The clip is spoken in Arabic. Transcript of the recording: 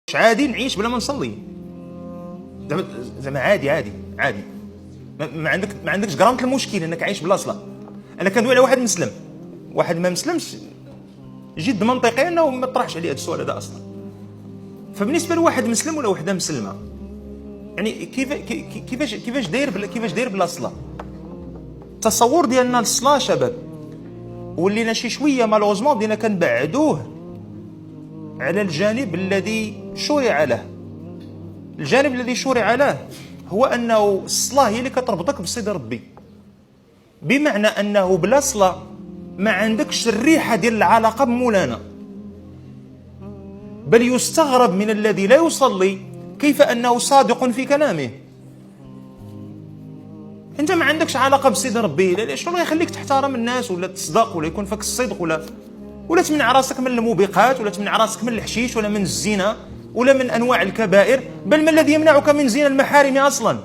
مش عادي نعيش بلا ما نصلي؟ زعما عادي عادي عادي. ما عندكش غرامه المشكل انك عايش بلا صلاه. انا كندوي على واحد مسلم، واحد ما مسلمش جد منطقي انه ما طرحش عليه هذا السؤال هذا اصلا. فبالنسبه لواحد مسلم ولا وحده مسلمه، يعني كيفاش داير بلا صلاه؟ التصور ديالنا للصلاه شباب ولينا شي شويه مالوزمون بدينا كنبعدوه على الجانب الذي شرع له. الجانب الذي شرع له هو انه الصلاه هي اللي كتربطك بصيد ربي، بمعنى انه بلا صلاه ما عندكش الريحه ديال العلاقه بمولانا. بل يستغرب من الذي لا يصلي كيف انه صادق في كلامه. انت ما عندكش علاقه بسيد ربي، شنو يخليك تحترم الناس ولا تصدق ولا يكون فيك الصدق ولا تمنع راسك من الموبقات ولا تمنع راسك من الحشيش ولا من الزنا ولا من انواع الكبائر، بل ما الذي يمنعك من زنا المحارم اصلا؟